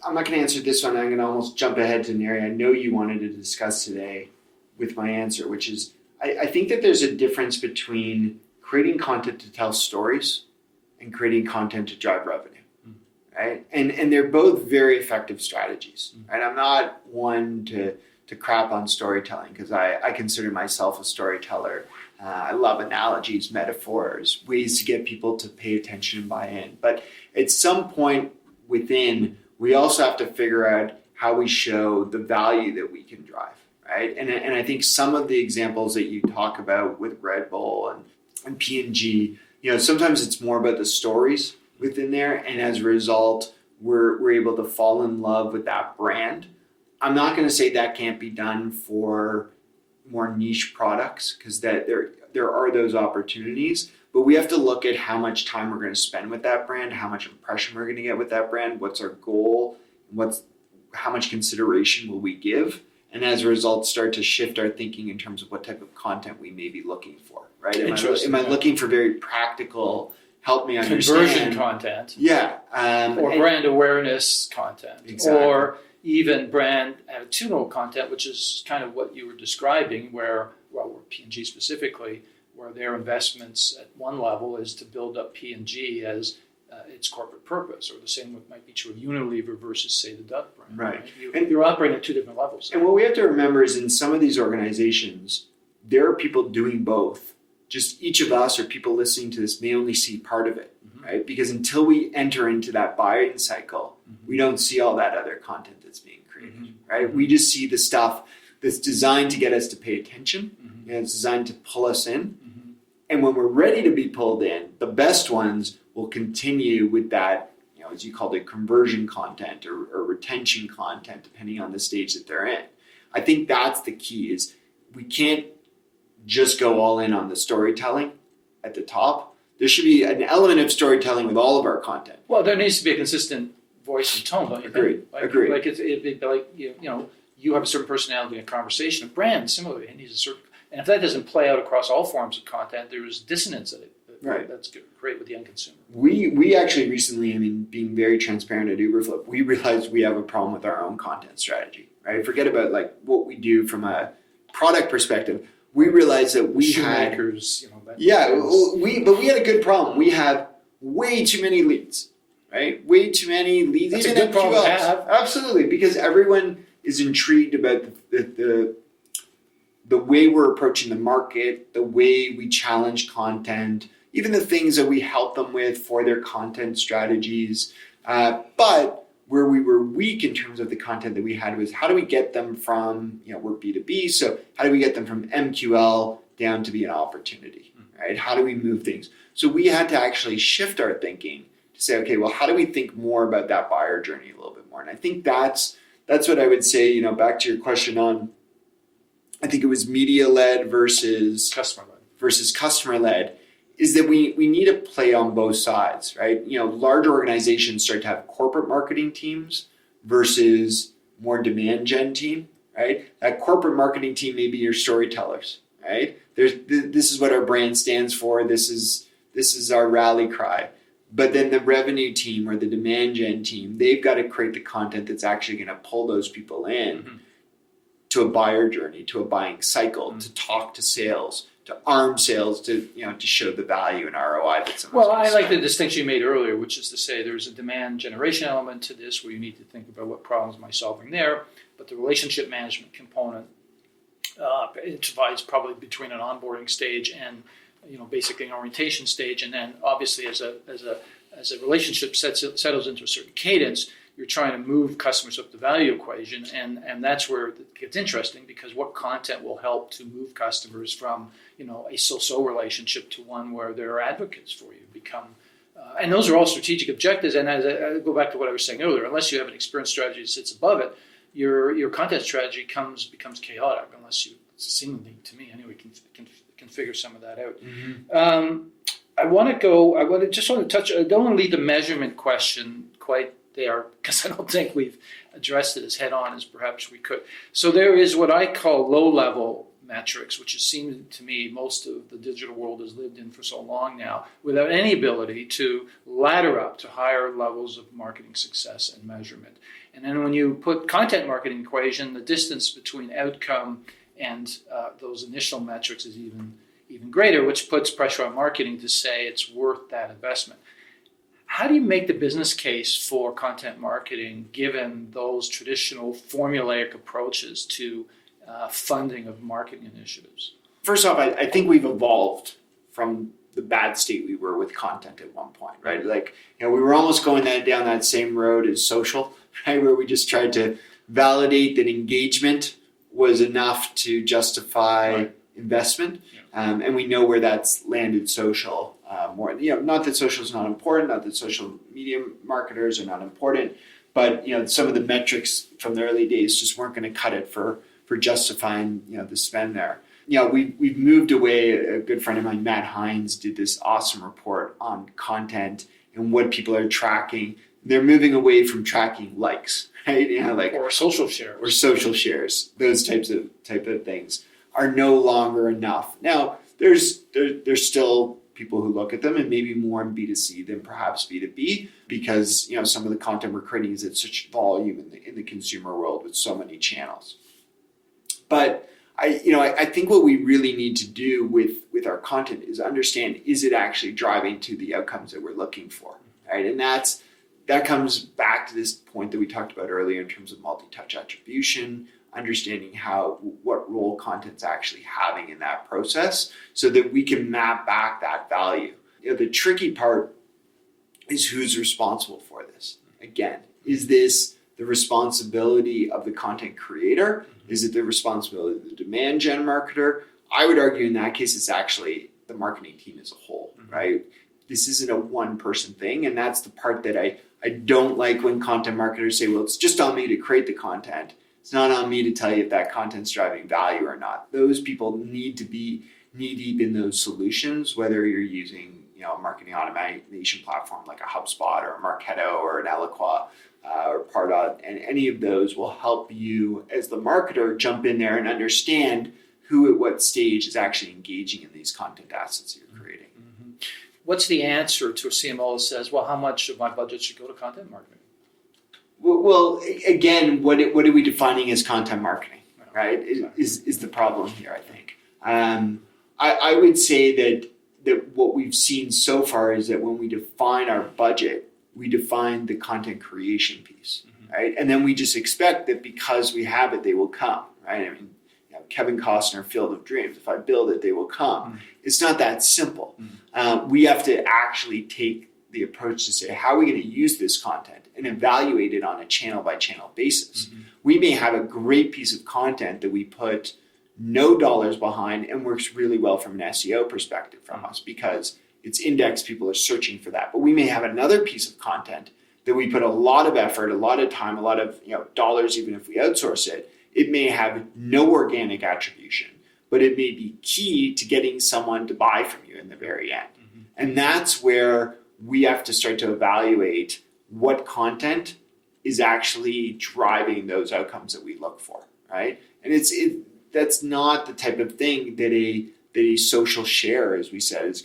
I'm not going to answer this one. I'm going to almost jump ahead to an area I know you wanted to discuss today with my answer, which is I think that there's a difference between creating content to tell stories and creating content to drive revenue, right? And they're both very effective strategies, right? I'm not one to crap on storytelling because I consider myself a storyteller. I love analogies, metaphors, ways to get people to pay attention and buy in. But at some point within, we also have to figure out how we show the value that we can drive, right? And I think some of the examples that you talk about with Red Bull and P&G, sometimes it's more about the stories within there. And as a result, we're able to fall in love with that brand. I'm not going to say that can't be done for more niche products because that there are those opportunities, but we have to look at how much time we're going to spend with that brand, how much impression we're going to get with that brand, what's our goal, how much consideration will we give, and as a result start to shift our thinking in terms of what type of content we may be looking for, right? Am I looking for very practical, help me understand conversion content? Yeah. Or brand awareness content. Exactly. Or even brand attitudinal content, which is kind of what you were describing, where P&G specifically, where their investments at one level is to build up P&G as its corporate purpose, or the same might be true of Unilever versus, say, the Duck brand. Right. You're operating at two different levels. And what we have to remember is in some of these organizations, there are people doing both. Just each of us or people listening to this may only see part of it, right? Because until we enter into that buying cycle, we don't see all that other content that's being created, right? We just see the stuff that's designed to get us to pay attention, and it's designed to pull us in. And when we're ready to be pulled in, the best ones will continue with that, as you called it, conversion content or retention content, depending on the stage that they're in. I think that's the key is we can't just go all in on the storytelling at the top. There should be an element of storytelling with all of our content. Well, there needs to be a consistent voice and tone, don't you think? Agreed. Like it'd be like, you have a certain personality in a conversation. A brand, similarly, it needs a certain, and if that doesn't play out across all forms of content, there's dissonance in it. Right. That's great with the end consumer. We actually recently, being very transparent at Uberflip, we realized we have a problem with our own content strategy, right? Forget about like what we do from a product perspective. We realized that we had, but we had a good problem. We have way too many leads, right? Way too many leads. That's a good problem to have. Absolutely, because everyone is intrigued about the way we're approaching the market, the way we challenge content, even the things that we help them with for their content strategies. But where we were weak in terms of the content that we had was how do we get them from, we're B2B, so how do we get them from MQL down to be an opportunity, right? How do we move things? So we had to actually shift our thinking to say, okay, well, how do we think more about that buyer journey a little bit more? And I think that's what I would say, back to your question on, I think it was media-led versus customer-led, is that we need to play on both sides, right? Large organizations start to have corporate marketing teams versus more demand gen team, right? That corporate marketing team may be your storytellers, right? This is what our brand stands for. This is our rally cry. But then the revenue team or the demand gen team, they've got to create the content that's actually going to pull those people in to a buyer journey, to a buying cycle, to talk to sales, to arm sales, to show the value and ROI that someone's Well, I like the distinction you made earlier, which is to say there's a demand generation element to this where you need to think about what problems am I solving there, but the relationship management component it divides probably between an onboarding stage and basically an orientation stage, and then obviously as a relationship settles into a certain cadence, you're trying to move customers up the value equation, and that's where it gets interesting, because what content will help to move customers from a so-so relationship to one where they're advocates for you, and those are all strategic objectives. And as I go back to what I was saying earlier, unless you have an experience strategy that sits above it, your content strategy becomes chaotic unless you, seemingly to me anyway, can figure some of that out. I want to touch. I don't want to leave the measurement question quite there, because I don't think we've addressed it as head on as perhaps we could. So there is what I call low-level metrics, which it seems to me most of the digital world has lived in for so long now, without any ability to ladder up to higher levels of marketing success and measurement. And then when you put content marketing equation, the distance between outcome and those initial metrics is even greater, which puts pressure on marketing to say it's worth that investment. How do you make the business case for content marketing given those traditional formulaic approaches to funding of marketing initiatives? First off, I think we've evolved from the bad state we were with content at one point, right? Like, we were almost going down that same road as social, right? Where we just tried to validate that engagement was enough to justify investment. And we know where that's landed social more. Not that social is not important, not that social media marketers are not important, but some of the metrics from the early days just weren't going to cut it for justifying the spend there. We've moved away. A good friend of mine, Matt Hines, did this awesome report on content and what people are tracking. They're moving away from tracking likes, right? Or social shares. Those types of things are no longer enough. Now, there's still people who look at them, and maybe more in B2C than perhaps B2B, because some of the content we're creating is at such volume in the consumer world with so many channels. But I think what we really need to do with our content is understand, is it actually driving to the outcomes that we're looking for, right? And that comes back to this point that we talked about earlier in terms of multi-touch attribution, understanding what role content's actually having in that process so that we can map back that value. The tricky part is who's responsible for this. Again, is this the responsibility of the content creator? Is it the responsibility of the demand gen marketer? I would argue in that case, it's actually the marketing team as a whole, right? This isn't a one-person thing, and that's the part that I don't like when content marketers say, well, it's just on me to create the content. It's not on me to tell you if that content's driving value or not. Those people need to be knee-deep in those solutions, whether you're using a marketing automation platform like a HubSpot or a Marketo or an Eloqua or Pardot, and any of those will help you as the marketer jump in there and understand who at what stage is actually engaging in these content assets that you're creating. Mm-hmm. What's the answer to a CMO that says, well, how much of my budget should go to content marketing? Well, again, what are we defining as content marketing, right? Is the problem here, I think. I would say that what we've seen so far is that when we define our budget, we define the content creation piece, right? And then we just expect that because we have it, they will come, right? I mean, Kevin Costner, Field of Dreams, if I build it, they will come. It's not that simple. We have to actually take the approach to say, how are we going to use this content and evaluate it on a channel by channel basis? We may have a great piece of content that we put no dollars behind, and works really well from an SEO perspective from us because it's indexed, people are searching for that. But we may have another piece of content that we put a lot of effort, a lot of time, a lot of dollars, even if we outsource it. It may have no organic attribution, but it may be key to getting someone to buy from you in the very end. Mm-hmm. And that's where we have to start to evaluate what content is actually driving those outcomes that we look for, right? And that's not the type of thing that a social share, as we said, is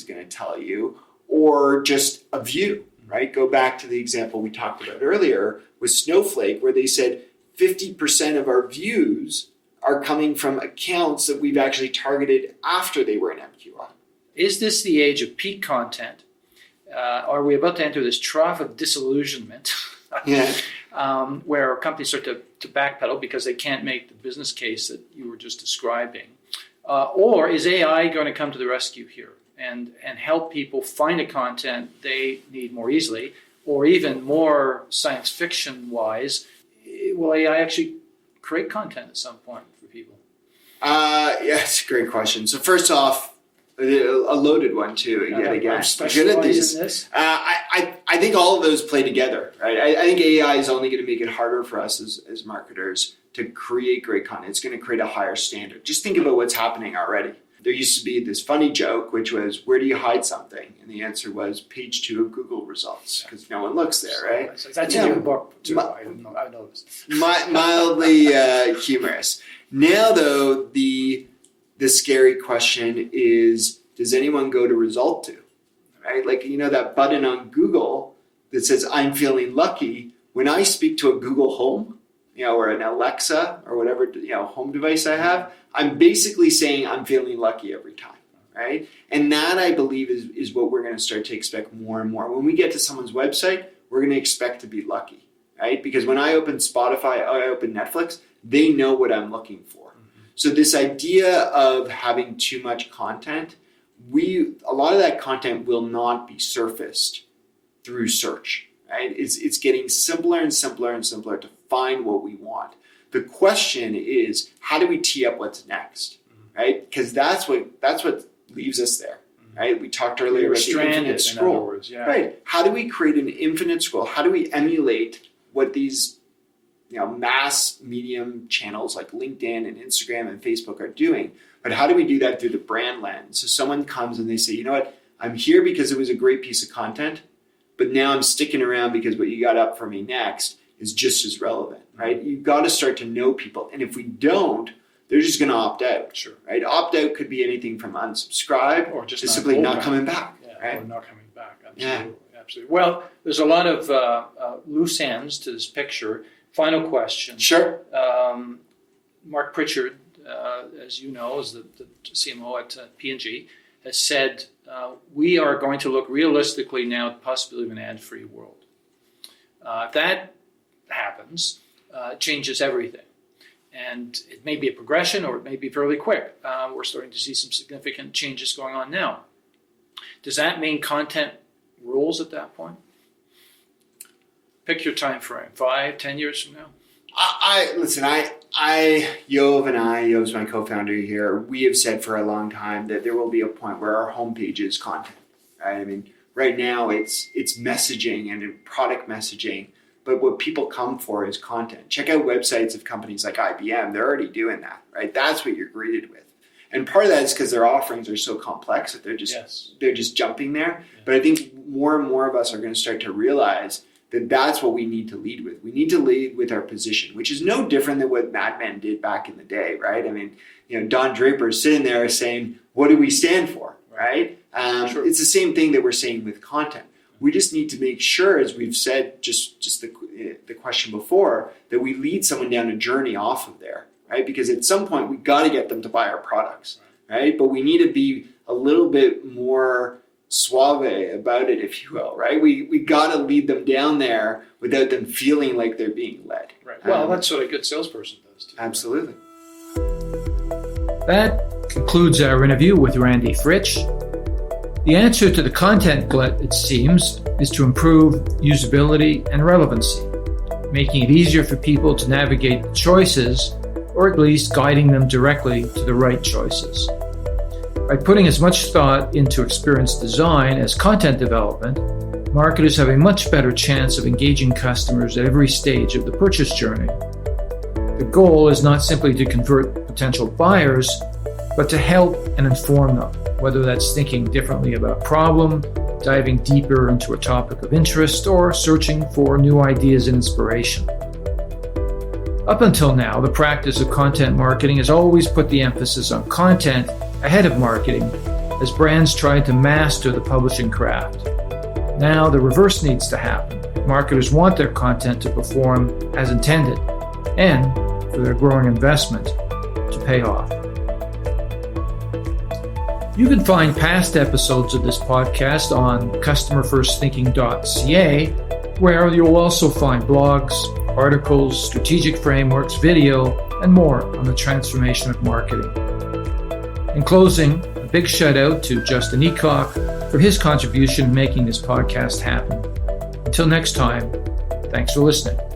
gonna tell you, or just a view, right? Go back to the example we talked about earlier with Snowflake, where they said 50% of our views are coming from accounts that we've actually targeted after they were in MQL. Is this the age of peak content? Are we about to enter this trough of disillusionment? Yeah. Where companies start to backpedal because they can't make the business case that you were just describing? Or is AI going to come to the rescue here and help people find the content they need more easily? Or even more science fiction-wise, will AI actually create content at some point for people? Yeah, it's a great question. So first off, a loaded one too. Again, I'm good at these. I think all of those play together, right? I think AI is only going to make it harder for us as marketers to create great content. It's going to create a higher standard. Just think about what's happening already. There used to be this funny joke, which was, where do you hide something? And the answer was page 2 of Google results, because no one looks there, right? That's in your book too. I noticed. Mildly humorous. Now, though, the scary question is, does anyone go to result to, right? Like, that button on Google that says, I'm feeling lucky. When I speak to a Google Home, or an Alexa or whatever, home device I have, I'm basically saying I'm feeling lucky every time, right? And that, I believe, is what we're going to start to expect more and more. When we get to someone's website, we're going to expect to be lucky, right? Because when I open Spotify, I open Netflix, they know what I'm looking for. Mm-hmm. So this idea of having too much content, a lot of that content will not be surfaced through search, right? It's getting simpler and simpler and simpler to find what we want. The question is, how do we tee up what's next, right? Because that's what leaves us there, right? We talked earlier about the infinite scroll. In other words, yeah. Right? How do we create an infinite scroll? How do we emulate what these mass medium channels like LinkedIn and Instagram and Facebook are doing? But how do we do that through the brand lens? So someone comes and they say, you know what? I'm here because it was a great piece of content, but now I'm sticking around because what you got up for me next is just as relevant, right? You've got to start to know people. And if we don't, they're just going to opt out. Sure. Right? Opt out could be anything from unsubscribe or just simply not coming back. Yeah, right? Or not coming back. Absolutely. Yeah. Absolutely. Well, there's a lot of loose ends to this picture. Final question. Sure. Mark Pritchard, as you know, is the CMO at P&G, has said, we are going to look realistically now at the possibility of an ad-free world. If that happens, it changes everything. And it may be a progression or it may be fairly quick. We're starting to see some significant changes going on now. Does that mean content rules at that point? Pick your time frame, 5, 10 years from now? Yov's my co-founder here, we have said for a long time that there will be a point where our homepage is content, right? I mean, right now it's messaging and product messaging, but what people come for is content. Check out websites of companies like IBM. They're already doing that, right? That's what you're greeted with. And part of that is because their offerings are so complex that they're just jumping there. Yeah. But I think more and more of us are going to start to realize that that's what we need to lead with. We need to lead with our position, which is no different than what Mad Men did back in the day, right? I mean, Don Draper is sitting there saying, what do we stand for, right? Sure. It's the same thing that we're saying with content. We just need to make sure, as we've said, just the question before, that we lead someone down a journey off of there, right? Because at some point, we got to get them to buy our products, right? But we need to be a little bit more suave about it, if you will, right? We got to lead them down there without them feeling like they're being led. Right. Well, that's what a good salesperson does too. Absolutely. That concludes our interview with Randy Frisch. The answer to the content glut, it seems, is to improve usability and relevancy, making it easier for people to navigate the choices or at least guiding them directly to the right choices. By putting as much thought into experience design as content development, marketers have a much better chance of engaging customers at every stage of the purchase journey. The goal is not simply to convert potential buyers, but to help and inform them, whether that's thinking differently about a problem, diving deeper into a topic of interest, or searching for new ideas and inspiration. Up until now, the practice of content marketing has always put the emphasis on content ahead of marketing as brands tried to master the publishing craft. Now the reverse needs to happen. Marketers want their content to perform as intended and for their growing investment to pay off. You can find past episodes of this podcast on customerfirstthinking.ca, where you'll also find blogs, articles, strategic frameworks, video, and more on the transformation of marketing. In closing, a big shout out to Justin Eacock for his contribution in making this podcast happen. Until next time, thanks for listening.